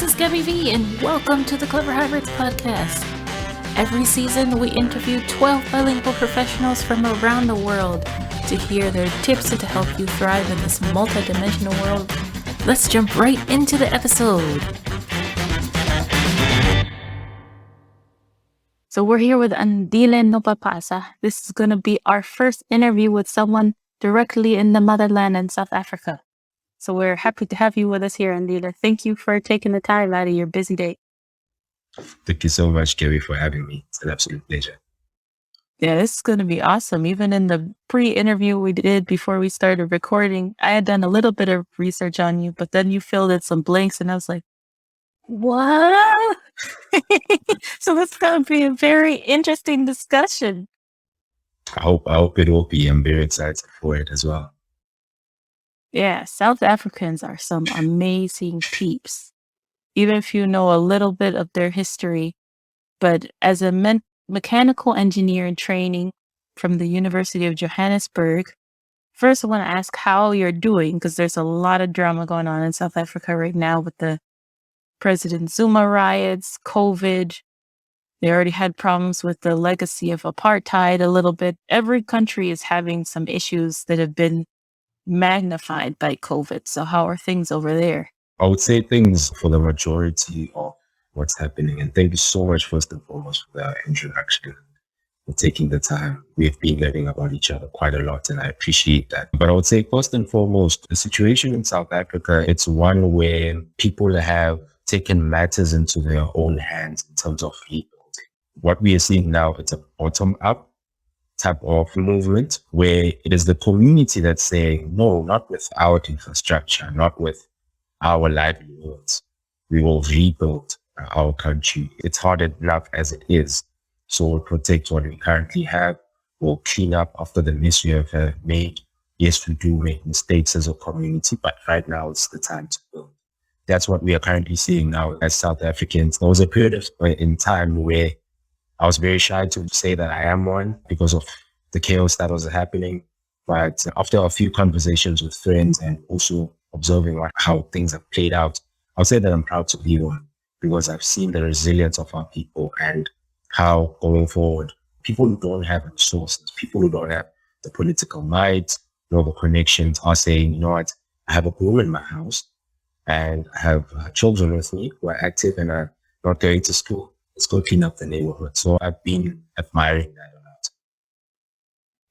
this is Gabby V, and welcome to the Clever Hybrids podcast. Every season, we interview 12 bilingual professionals from around the world to hear their tips and to help you thrive in this multidimensional world. Let's jump right into the episode. So we're here with Andile Nopapaza. This is going to be our first interview with someone directly in the motherland in South Africa. So we're happy to have you with us here, Andile. Thank you for taking the time out of your busy day. Thank you so much, Gary, for having me. It's an absolute pleasure. Yeah, this is going to be awesome. Even in the pre-interview we did before we started recording, I had done a little bit of research on you, but then you filled in some blanks and I was like, what? So it's going to be a very interesting discussion. I hope it will be. I'm very excited for it as well. Yeah, South Africans are some amazing peeps, even if you know a little bit of their history. But as a mechanical engineer in training from the University of Johannesburg, first I want to ask how you're doing, because there's a lot of drama going on in South Africa right now with the President Zuma riots, COVID. They already had problems with the legacy of apartheid a little bit. Every country is having some issues that have been magnified by COVID. So how are things over there? I would say things for the majority of what's happening. And thank you so much, first and foremost, for the introduction, for taking the time. We've been learning about each other quite a lot, and I appreciate that. But I would say, first and foremost, the situation in South Africa, it's one where people have taken matters into their own hands in terms of rebuilding. What we are seeing now, it's a bottom-up type of movement where it is the community that's saying, no, not with our infrastructure, not with our livelihoods. We will rebuild our country. It's hard enough as it is. So we'll protect what we currently have. We'll clean up after the mess we have made. Yes, we do make mistakes as a community, but right now it's the time to build. That's what we are currently seeing now as South Africans. There was a period in time where I was very shy to say that I am one because of the chaos that was happening. But after a few conversations with friends and also observing how things have played out, I'll say that I'm proud to be one because I've seen the resilience of our people and how going forward, people who don't have resources, people who don't have the political might, nor the connections are saying, you know what, I have a room in my house and I have children with me who are active and are not going to school. Let's go clean up the neighborhood. So I've been admiring that a lot.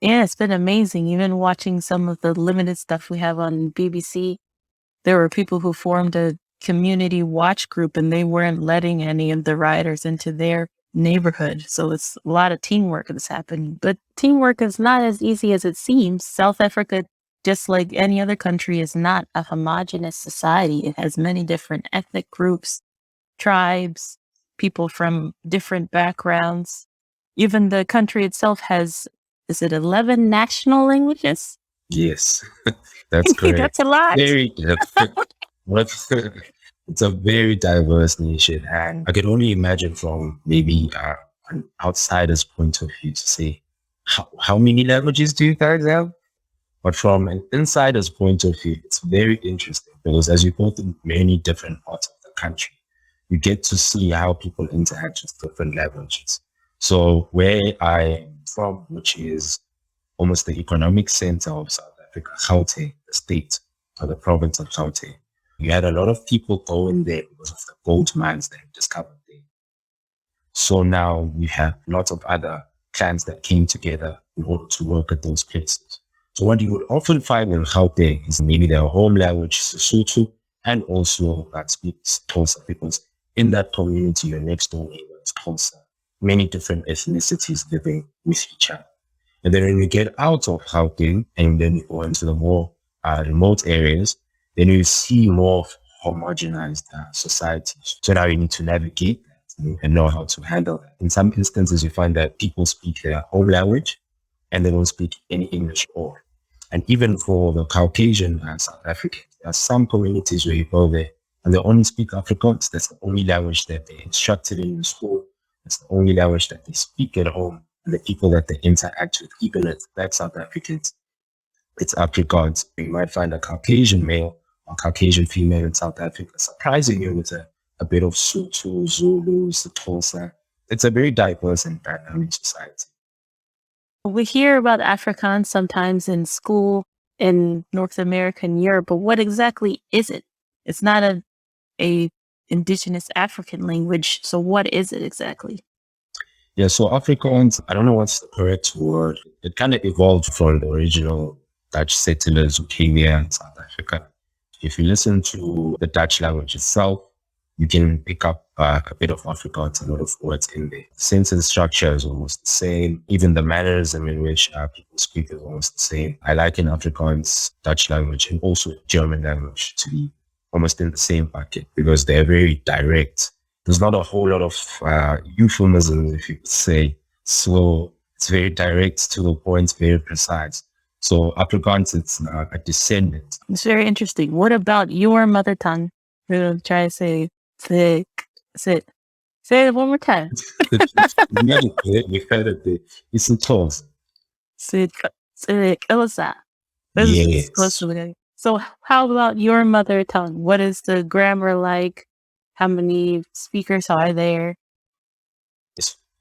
Yeah, it's been amazing. Even watching some of the limited stuff we have on BBC, there were people who formed a community watch group and they weren't letting any of the rioters into their neighborhood. So it's a lot of teamwork that's happening. But teamwork is not as easy as it seems. South Africa, just like any other country, is not a homogenous society. It has many different ethnic groups, tribes, people from different backgrounds. Even the country itself has, is it 11 national languages? Yes, that's correct. That's a lot. It's a very diverse nation. And I could only imagine from maybe an outsider's point of view to say, how many languages do you guys have? But from an insider's point of view, it's very interesting because as you go through many different parts of the country, you get to see how people interact with different languages. So where I am from, which is almost the economic center of South Africa, Gauteng, the state or the province of Gauteng, you had a lot of people going there because of the gold mines they had discovered there. So now we have lots of other clans that came together in order to work at those places. So what you would often find in Gauteng is maybe their home language, Sesotho, and also that speaks Xhosa, because in that community, your next door neighbor is Xhosa. Many different ethnicities living with each other. And then when you get out of Gauteng and then you go into the more remote areas, then you see more homogenized societies. So now you need to navigate that and know how to handle that. In some instances, you find that people speak their home language and they don't speak any English or. And even for the Caucasian South Africans, there are some communities where you go there and they only speak Afrikaans. That's the only language that they're instructed in school. That's the only language that they speak at home. And the people that they interact with, even as Black South Africans, it's Afrikaans. You might find a Caucasian male or Caucasian female in South Africa surprising you with a a bit of Sotho, Zulu, Xhosa. It's a very diverse and dynamic society. We hear about Afrikaans sometimes in school in North America and Europe, but what exactly is it? It's not a indigenous African language. So what is it exactly? Yeah, so Afrikaans, I don't know what's the correct word. It kind of evolved from the original Dutch settlers who came here in South Africa. If you listen to the Dutch language itself, you can pick up a bit of Afrikaans, a lot of words in there. Sentence structure is almost the same. Even the mannerism in which people speak is almost the same. I liken Afrikaans, Dutch language, and also German language to be almost in the same bucket because they're very direct. There's not a whole lot of euphemisms, if you could say. So it's very direct to the point, very precise. So Afrikaans, it's a descendant. It's very interesting. What about your mother tongue? We're going to try to say thick. Sit. Say it one more time. We've heard it. It's a toss. Sit. Xhosa. This is close Yes. to it. So how about your mother tongue? What is the grammar like? How many speakers are there?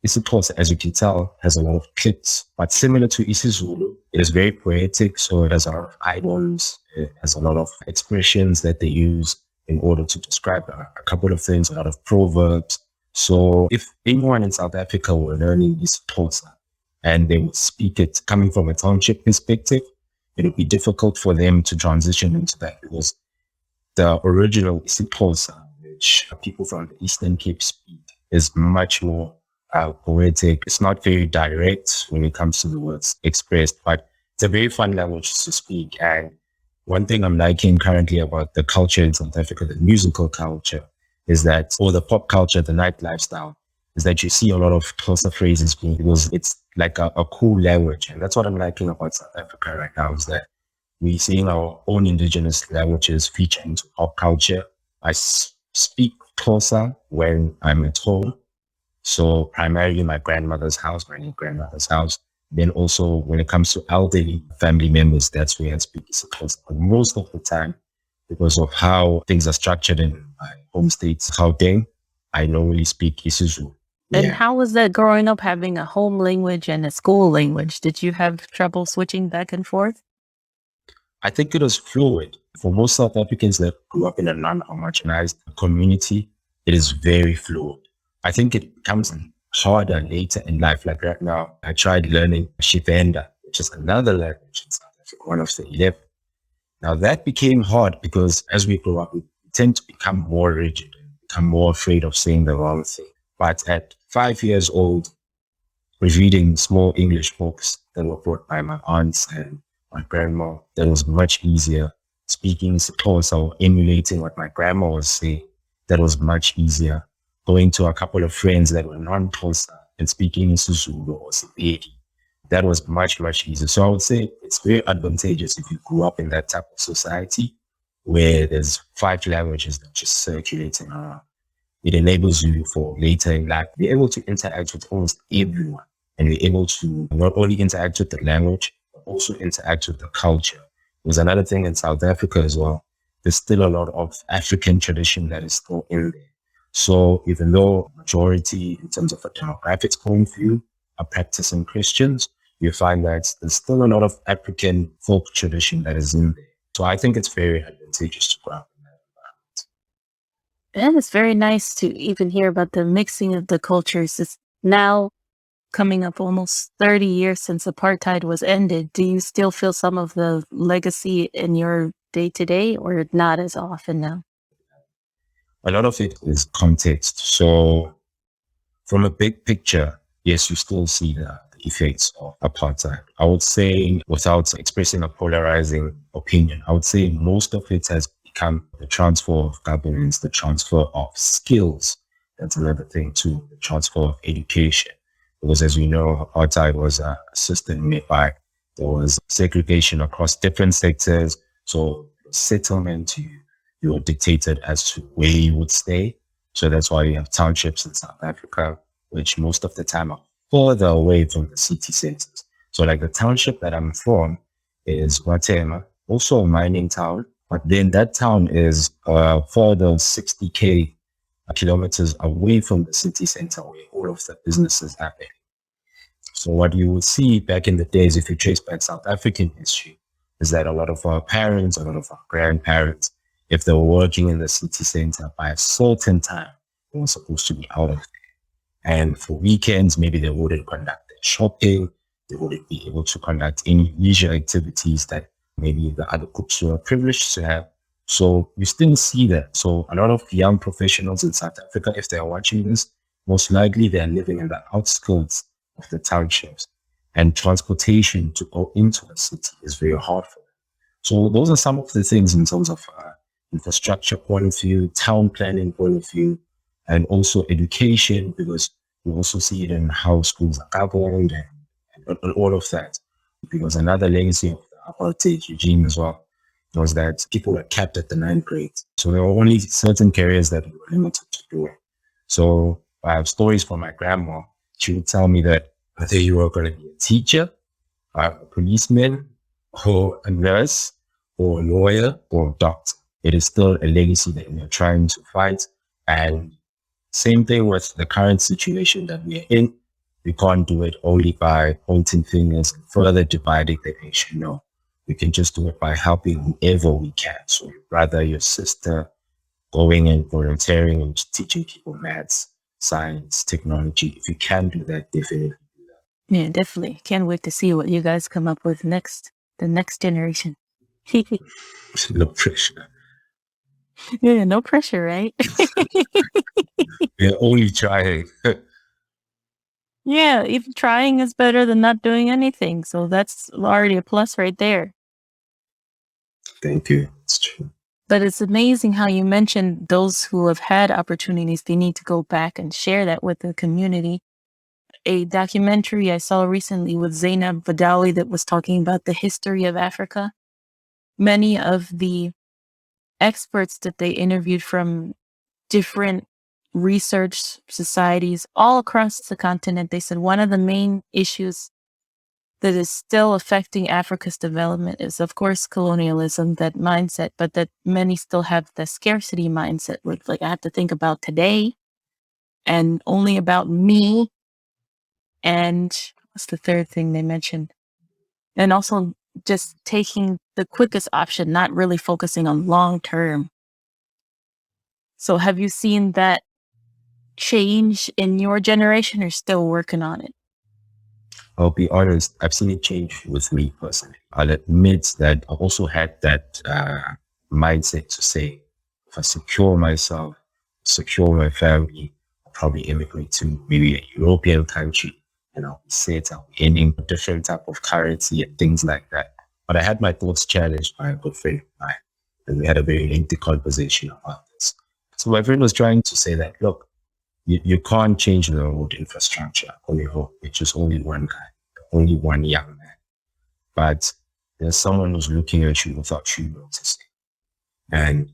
It's a toss, as you can tell, has a lot of clicks, but similar to isiZulu, it is very poetic. So it has a lot of idioms. It has a lot of expressions that they use in order to describe a couple of things, a lot of proverbs. So if anyone in South Africa were learning isiXhosa and they would speak it coming from a township perspective, it would be difficult for them to transition into that because the original isiXhosa, which people from the Eastern Cape speak, is much more poetic. It's not very direct when it comes to the words expressed, but it's a very fun language to speak. And one thing I'm liking currently about the culture in South Africa, the musical culture, is that, or the pop culture, the night lifestyle, is that you see a lot of closer phrases being, because it's like a cool language. And that's what I'm liking about South Africa right now, is that we're seeing our own indigenous languages feature into pop culture. I speak Xhosa when I'm at home. So primarily my grandmother's house, my grandmother's house. Then also when it comes to elderly family members, that's where I speak Xhosa. But most of the time, because of how things are structured in my home states, Gauteng, I normally speak isiZulu. And how was that growing up having a home language and a school language? Did you have trouble switching back and forth? I think it was fluid. For most South Africans that grew up in a non-homogenized community, it is very fluid. I think it becomes harder later in life. Like right now, I tried learning Shivenda, which is another language in South Africa, one of the 11. Now that became hard because as we grow up, we tend to become more rigid and become more afraid of saying the wrong thing. But at 5 years old, was reading small English books that were brought by my aunts and my grandma. That was much easier. Speaking Xhosa or emulating what my grandma was saying, that was much easier. Going to a couple of friends that were non-Xhosa and speaking isiZulu or Sepedi, that was much, much easier. So I would say it's very advantageous if you grew up in that type of society where there's 5 languages that just circulating around. It enables you for later in life, be able to interact with almost everyone and be able to not only interact with the language, but also interact with the culture. There's another thing in South Africa as well. There's still a lot of African tradition that is still in there. So even though majority in terms of a demographics point of view are practicing Christians, you find that there's still a lot of African folk tradition that is in there. So I think it's very advantageous to grow up in that environment. And it's very nice to even hear about the mixing of the cultures. It's now coming up almost 30 years since apartheid was ended. Do you still feel some of the legacy in your day to day or not as often now? A lot of it is context. So from a big picture, yes, you still see the effects of apartheid. I would say, without expressing a polarizing opinion, I would say most of it has become the transfer of governance, the transfer of skills. That's another thing too, the transfer of education. Because as we know, apartheid was a system whereby there was segregation across different sectors. So settlement, you were dictated as to where you would stay. So that's why you have townships in South Africa, which most of the time are further away from the city centers. So like the township that I'm from is Guatemala, also a mining town, but then that town is further 60K kilometers away from the city center where all of the businesses happen. So what you would see back in the days, if you trace back South African history, is that a lot of our parents, a lot of our grandparents, if they were working in the city center by a certain time, they were supposed to be out of there. And for weekends, maybe they wouldn't conduct their shopping, they wouldn't be able to conduct any leisure activities that maybe the other groups were privileged to have. So you still see that. So a lot of young professionals in South Africa, if they are watching this, most likely they are living in the outskirts of the townships, and transportation to go into the city is very hard for them. So those are some of the things in terms of infrastructure point of view, town planning point of view, and also education, because we also see it in how schools are governed and all of that. Because another legacy of the apartheid regime as well was that people were capped at the ninth grade. So there were only certain careers that we were limited to do. So I have stories from my grandma. She would tell me that whether you were going to be a teacher, a policeman, or a nurse, or a lawyer, or a doctor, it is still a legacy that we are trying to fight. And same thing with the current situation that we are in. We can't do it only by pointing fingers and further dividing the nation. No, we can just do it by helping whoever we can. So your brother, your sister, going and volunteering and teaching people maths, science, technology. If you can do that, definitely do that. Yeah, definitely. Can't wait to see what you guys come up with next, the next generation. No pressure. Yeah, no pressure, right? We're only trying. Yeah, even trying is better than not doing anything. So that's already a plus right there. Thank you. It's true. But it's amazing how you mentioned those who have had opportunities, they need to go back and share that with the community. A documentary I saw recently with Zainab Badawi that was talking about the history of Africa. Many of the experts that they interviewed from different research societies all across the continent, they said one of the main issues that is still affecting Africa's development is, of course, colonialism, that mindset, but that many still have the scarcity mindset where it's like, I have to think about today and only about me. And what's the third thing they mentioned? And also just taking the quickest option, not really focusing on long term. So have you seen that change in your generation or still working on it? I'll be honest, I've seen it change with me personally. I'll admit that I also had that mindset to say, if I secure myself, secure my family, I'll probably immigrate to maybe a European country and I'll be set, I'll be earning a different type of currency and things like that. But I had my thoughts challenged by a good friend of mine, and we had a very lengthy conversation about this. So my friend was trying to say that, look, you can't change the road infrastructure on your own. It's just only one guy, only one young man. But there's someone who's looking at you without you noticing. And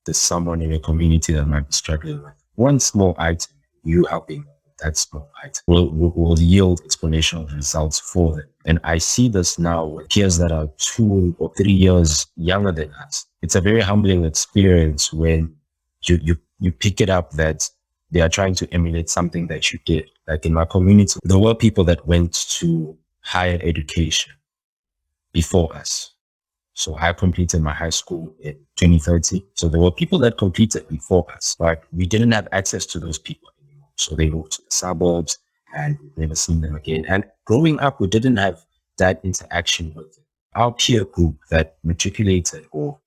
there's someone in your community that might be struggling with one small item, you helping with that small item will yield exponential results for them. And I see this now with kids that are 2 or 3 years younger than us. It's a very humbling experience when you pick it up that they are trying to emulate something that you did. Like in my community, there were people that went to higher education before us. So I completed my high school in 2013. So there were people that completed before us, but we didn't have access to those people anymore. So they moved to the suburbs and we've never seen them again. And growing up, we didn't have that interaction with our peer group that matriculated or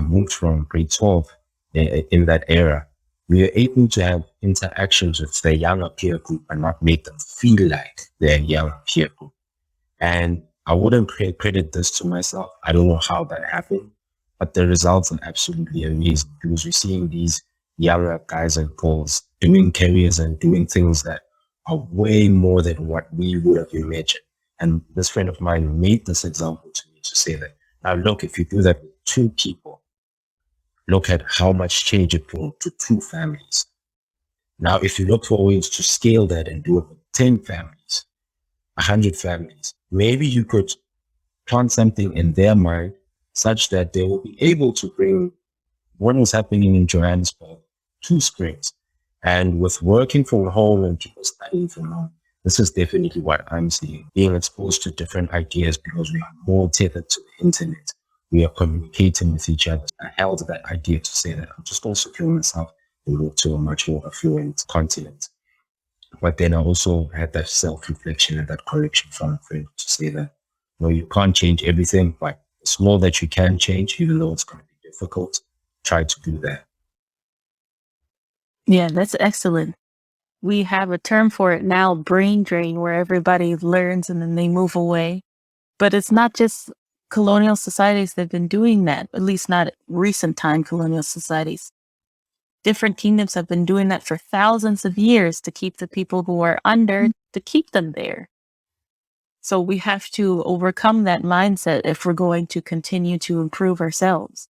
moved from grade 12 in that era. We are able to have interactions with the younger peer group and not make them feel like they're young peer group. And I wouldn't credit this to myself. I don't know how that happened, but the results are absolutely amazing because we're seeing these younger guys and girls doing careers and doing things that are way more than what we would have imagined. And this friend of mine made this example to me to say that, now look, if you do that with 2 people, look at how much change it brought to 2 families. Now, if you look for ways to scale that and do it with 10 families, 100 families, maybe you could plant something in their mind such that they will be able to bring what was happening in Johannesburg to Springs. And with working from home and people studying from home, this is definitely what I'm seeing. Being exposed to different ideas because we are more tethered to the internet. We are communicating with each other. I held that idea to say that I'm just going to secure myself and move to a much more affluent continent. But then I also had that self-reflection and that correction from a friend to say that, no, you can't change everything, but the small that you can change, even though it's going to be difficult, try to do that. Yeah, that's excellent. We have a term for it now, brain drain, where everybody learns and then they move away. But it's not just colonial societies that have been doing that, at least not recent time colonial societies. Different kingdoms have been doing that for thousands of years to keep the people who are under, to keep them there. So we have to overcome that mindset if we're going to continue to improve ourselves.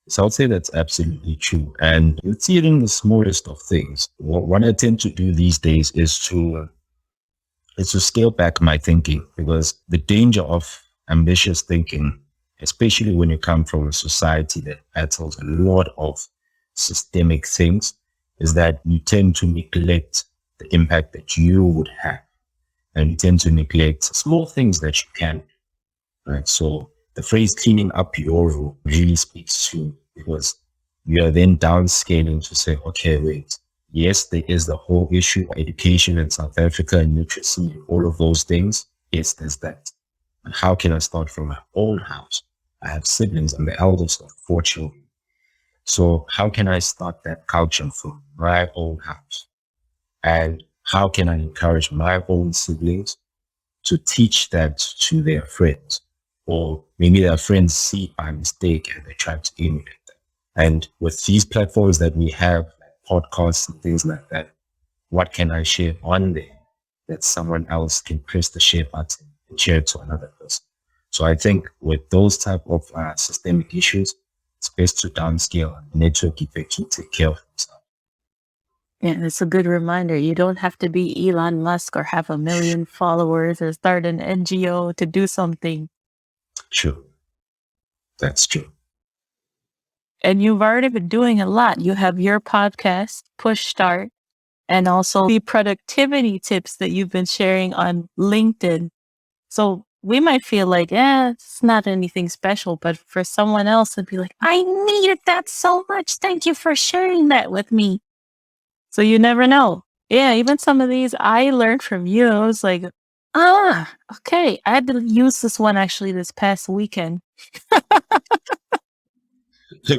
So I would say that's absolutely true. And you see it in the smallest of things. What I tend to do these days is to scale back my thinking, because the danger of ambitious thinking, especially when you come from a society that battles a lot of systemic things, is that you tend to neglect the impact that you would have. And you tend to neglect small things that you can, right? So the phrase cleaning up your room really speaks to me, because you are then downscaling to say, okay, wait, yes, there is the whole issue of education in South Africa and literacy and all of those things. Yes, there's that. But how can I start from my own house? I have siblings. I'm the eldest of 4 children. So how can I start that culture from my own house? And how can I encourage my own siblings to teach that to their friends? Or maybe their friends see it by mistake and they try to emulate that. And with these platforms that we have, like podcasts and things like that, what can I share on there that someone else can press the share button and share it to another person? So I think with those type of systemic issues, it's best to downscale and network effect to take care of themselves. Yeah, it's a good reminder. You don't have to be Elon Musk or have a million followers or start an NGO to do something. True. That's true. And you've already been doing a lot. You have your podcast, Push Start, and also the productivity tips that you've been sharing on LinkedIn. So we might feel like, it's not anything special, but for someone else, it'd be like, I needed that so much. Thank you for sharing that with me. So you never know. Yeah, even some of these I learned from you. I was like, okay. I had to use this one actually this past weekend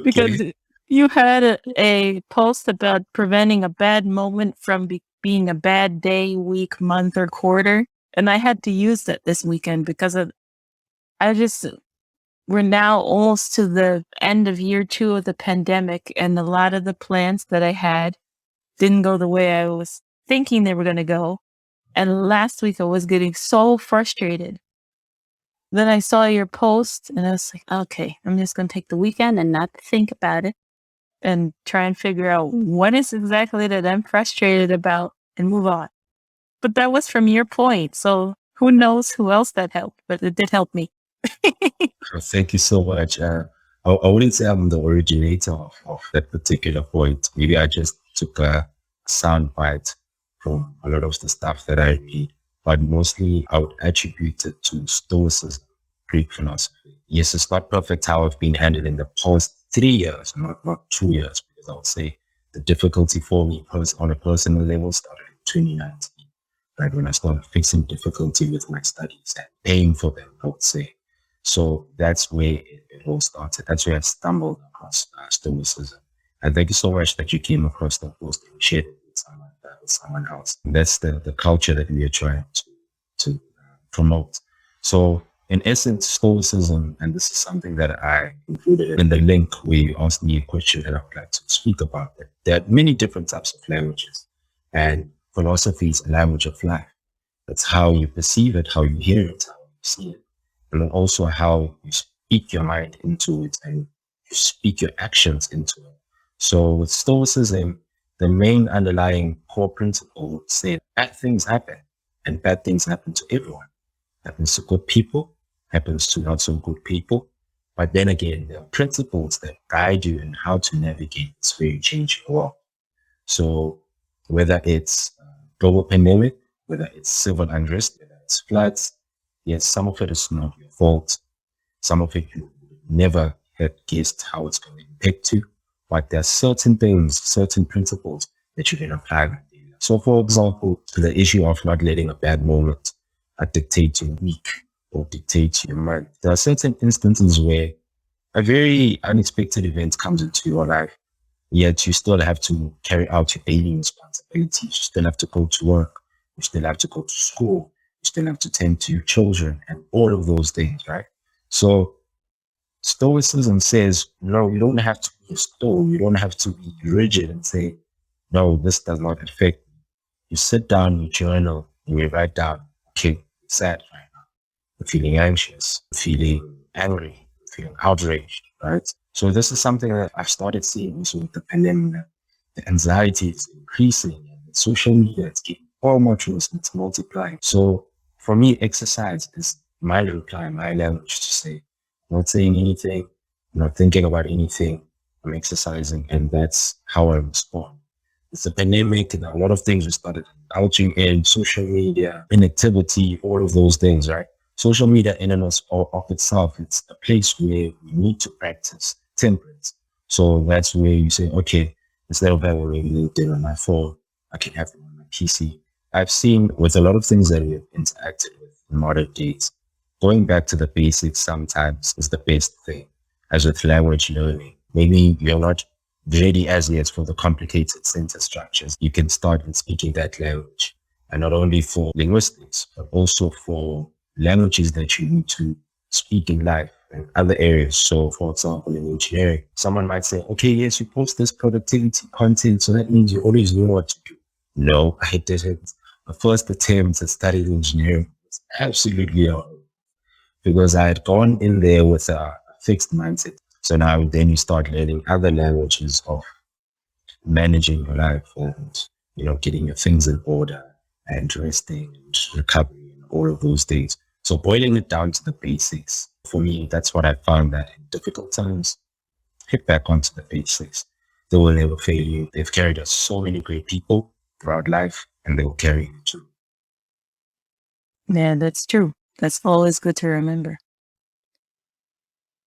because Okay. you had a post about preventing a bad moment from being a bad day, week, month, or quarter. And I had to use that this weekend because we're now almost to the end of year 2 of the pandemic, and a lot of the plans that I had didn't go the way I was thinking they were going to go. And last week I was getting so frustrated. Then I saw your post and I was like, okay, I'm just going to take the weekend and not think about it and try and figure out what is exactly that I'm frustrated about and move on. But that was from your point. So who knows who else that helped, but it did help me. Thank you so much. I wouldn't say I'm the originator of that particular point. Maybe I just took a sound bite from a lot of the stuff that I read, but mostly I would attribute it to Stoicism, Greek philosophy. Yes, it's not perfect how I've been handled in the past 3 years, not 2 years, because I would say the difficulty for me on a personal level started in 2019, right when I started facing difficulty with my studies and paying for them, I would say. So that's where it all started. That's where I stumbled across Stoicism. And thank you so much that you came across that post and shared it with someone else. And that's the culture that we are trying to promote. So in essence, Stoicism, and this is something that I included in the link where you asked me a question that I would like to speak about. That there are many different types of languages, and philosophy is a language of life. That's how you perceive it, how you hear it, how you see it, and then also how you speak your mind into it and you speak your actions into it. So with Stoicism, the main underlying core principle would say bad things happen, and bad things happen to everyone. Happens to good people, happens to not so good people. But then again, there are principles that guide you in how to navigate this very changing world. So whether it's global pandemic, whether it's civil unrest, whether it's floods, yes, some of it is not your fault. Some of it you never had guessed how it's going to impact you. But there are certain things, certain principles that you can apply. So, for example, to the issue of not letting a bad moment dictate your week or dictate your month, there are certain instances where a very unexpected event comes into your life, yet you still have to carry out your daily responsibilities. You still have to go to work. You still have to go to school. You still have to tend to your children and all of those things, right? So Stoicism says, no, you don't have to be a stoic. You don't have to be rigid and say, no, this does not affect me. You sit down, you journal, and you write down, okay, I'm sad right now. I'm feeling anxious, I'm feeling angry, I'm feeling outraged, right? So this is something that I've started seeing also with the pandemic. The anxiety is increasing and social media is getting far much worse and it's multiplying. So for me, exercise is my reply, my language to say, I'm not saying anything, I'm not thinking about anything, I'm exercising, and that's how I respond. It's a pandemic, and a lot of things we started indulging in social media, inactivity, all of those things, right? Social media in and of itself, it's a place where we need to practice temperance. So that's where you say, okay, instead of having LinkedIn on my phone, I can have it on my PC. I've seen with a lot of things that we have interacted with in modern days, going back to the basics sometimes is the best thing. As with language learning, maybe you're not ready as yet for the complicated sentence structures. You can start in speaking that language. And not only for linguistics, but also for languages that you need to speak in life and other areas. So, for example, in engineering, someone might say, okay, yes, you post this productivity content, so that means you always know what to do. No, I didn't. The first attempt to study engineering was absolutely horrible because I had gone in there with a fixed mindset. So now then you start learning other languages of managing your life and, getting your things in order and resting and recovery and all of those things. So boiling it down to the basics, for me, that's what I found that in difficult times, hit back onto the basics. They will never fail you. They've carried us so many great people throughout life and they will carry you too. Yeah, that's true. That's always good to remember.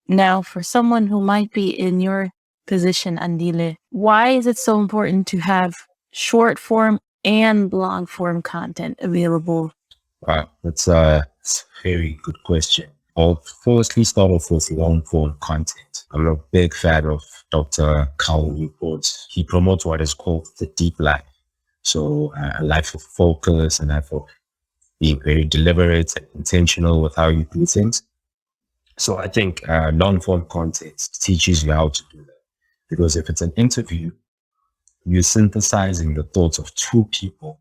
Now, for someone who might be in your position, Andile, why is it so important to have short form and long form content available? Wow, that's a very good question. I'll firstly start off with long form content. I'm a big fan of Dr. Carl Newport's. He promotes what is called the deep life. So a life of focus, a life of being very deliberate and intentional with how you do things. So I think long form content teaches you how to do that. Because if it's an interview, you're synthesizing the thoughts of two people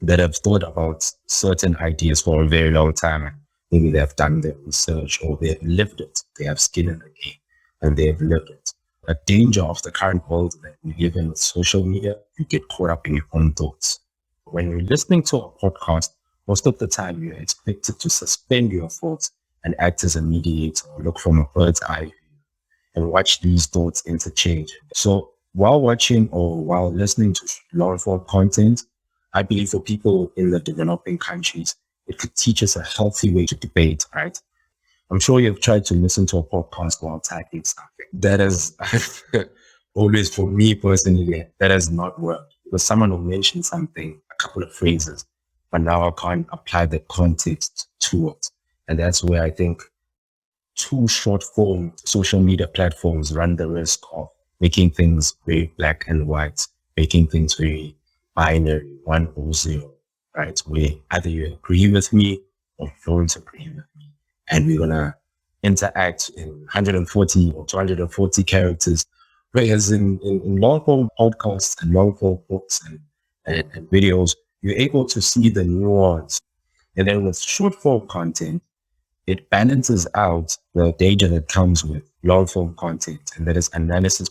that have thought about certain ideas for a very long time. Maybe they have done their research or they have lived it. They have skin in the game and they have lived it. A danger of the current world that we live in with social media, you get caught up in your own thoughts. When you're listening to a podcast, most of the time you're expected to suspend your thoughts and act as a mediator, look from a bird's eye view and watch these thoughts interchange. So while watching or while listening to long form content, I believe for people in the developing countries, it could teach us a healthy way to debate, right? I'm sure you've tried to listen to a podcast while typing something. That is always, for me personally, that has not worked because someone will mention something, a couple of phrases, but now I can't apply the context to it. And that's where I think two short form social media platforms run the risk of making things very black and white, making things very binary, 1 or 0, right? Where either you agree with me or you don't agree with me. And we're going to interact in 140 or 240 characters. Whereas in long form podcasts and long form books and videos, you're able to see the nuance. And then with short form content, it balances out the data that comes with long form content, and that is analysis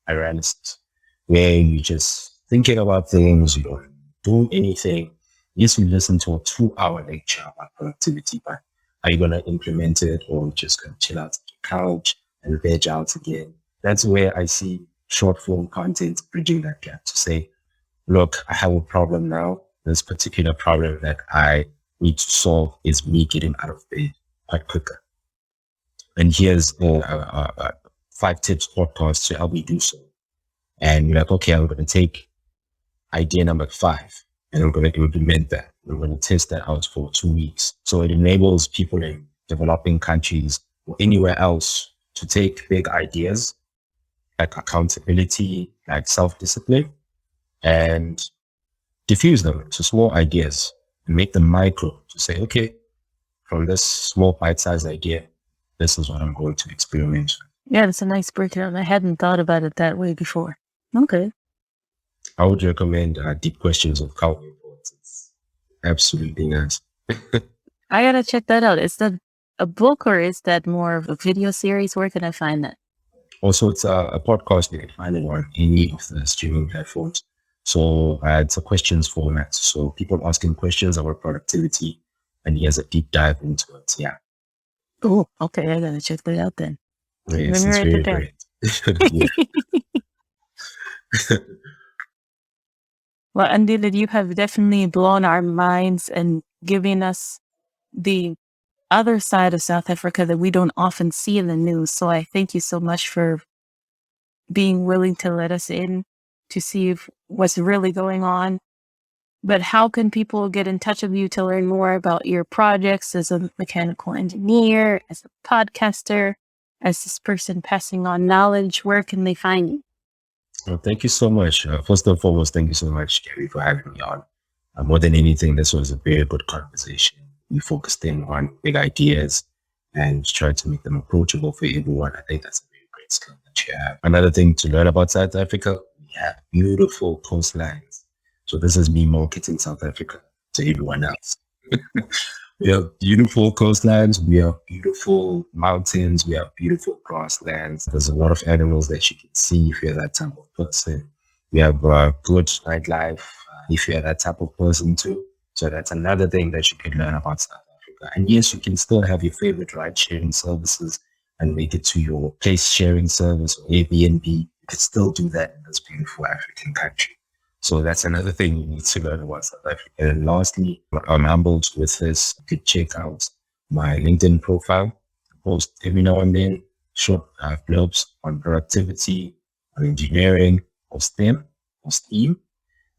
paralysis, where you're just thinking about things, you don't do anything. Yes, you listen to a 2-hour lecture about productivity, but are you going to implement it or just going to chill out? couch and veg out again. That's where I see short form content bridging that gap to say, look, I have a problem now. This particular problem that I need to solve is me getting out of bed quite quicker. And here's 5 tips podcast to help me do so. And you're like, okay, I'm going to take idea number 5 and I'm going to implement that. I'm going to test that out for 2 weeks. So it enables people in developing countries or anywhere else to take big ideas like accountability, like self-discipline, and diffuse them to small ideas and make them micro to say, okay, from this small bite-sized idea, this is what I'm going to experiment. Yeah, that's a nice breakdown. I hadn't thought about it that way before. Okay. I would recommend Deep Questions of Cowboy Reports. It's absolutely nice. I gotta check that out. Is that a book or is that more of a video series? Where can I find that? Also, it's a podcast. You can find it on any of the streaming platforms. So it's a questions format. So people asking questions about productivity, and he has a deep dive into it. Yeah. Oh, okay. I gotta check that out then. Yes, Let me it's write very it down. Well, Andile, you have definitely blown our minds and given us the other side of South Africa that we don't often see in the news. So I thank you so much for being willing to let us in to see what's really going on. But how can people get in touch with you to learn more about your projects as a mechanical engineer, as a podcaster, as this person passing on knowledge? Where can they find you? Well, thank you so much. First and foremost, thank you so much, Gary, for having me on. More than anything, this was a very good conversation. We focused in on big ideas and tried to make them approachable for everyone. I think that's a very great skill that you have. Another thing to learn about South Africa, we have beautiful coastlines. So this is me marketing South Africa to everyone else. We have beautiful coastlines, we have beautiful mountains, we have beautiful grasslands. There's a lot of animals that you can see if you're that type of person. We have good nightlife if you're that type of person too. So that's another thing that you can learn about South Africa. And yes, you can still have your favorite ride-sharing services and make it to your place-sharing service or Airbnb. You can still do that in this beautiful African country. So that's another thing you need to learn about South Africa. And lastly, I'm humbled with this. You could check out my LinkedIn profile. I post every now and then short blurbs on productivity, on engineering, or STEM, or STEAM.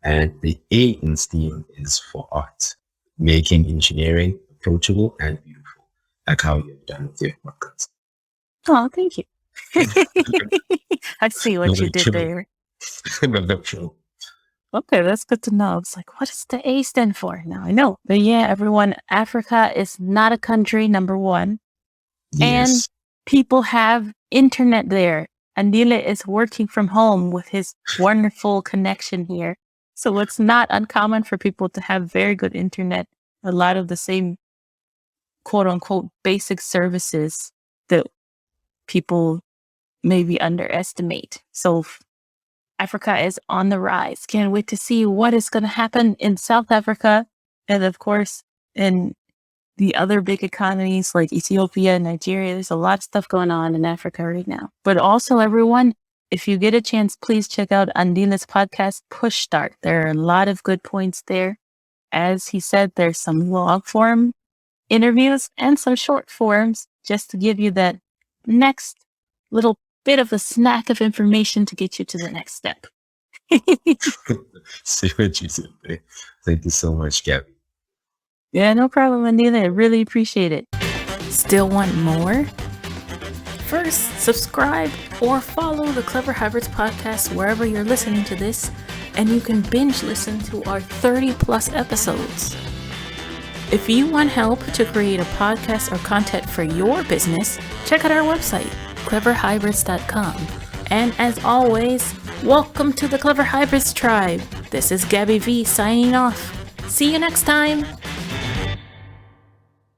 And the A in STEAM is for art, making engineering approachable and beautiful, like how you've done with your podcast. Oh, thank you. I see what you did there. Okay, that's good to know. It's like, what does the A stand for? Now I know. But yeah, everyone, Africa is not a country, number one. Yes. And people have internet there. Andile is working from home with his wonderful connection here. So it's not uncommon for people to have very good internet. A lot of the same quote unquote basic services that people maybe underestimate. So Africa is on the rise. Can't wait to see what is going to happen in South Africa. And of course, in the other big economies like Ethiopia and Nigeria. There's a lot of stuff going on in Africa right now. But also, everyone, if you get a chance, please check out Andile's podcast, Push Start. There are a lot of good points there. As he said, there's some long form interviews and some short forms just to give you that next little bit of a snack of information to get you to the next step. See what you said. Thank you so much, Gabby. Yeah, no problem, Andile. I really appreciate it. Still want more? First, subscribe or follow the Clever Hybrids podcast wherever you're listening to this, and you can binge listen to our 30 plus episodes. If you want help to create a podcast or content for your business, check out our website, cleverhybrids.com. And as always, welcome to the Clever Hybrids tribe. This is Gabby V signing off. See you next time.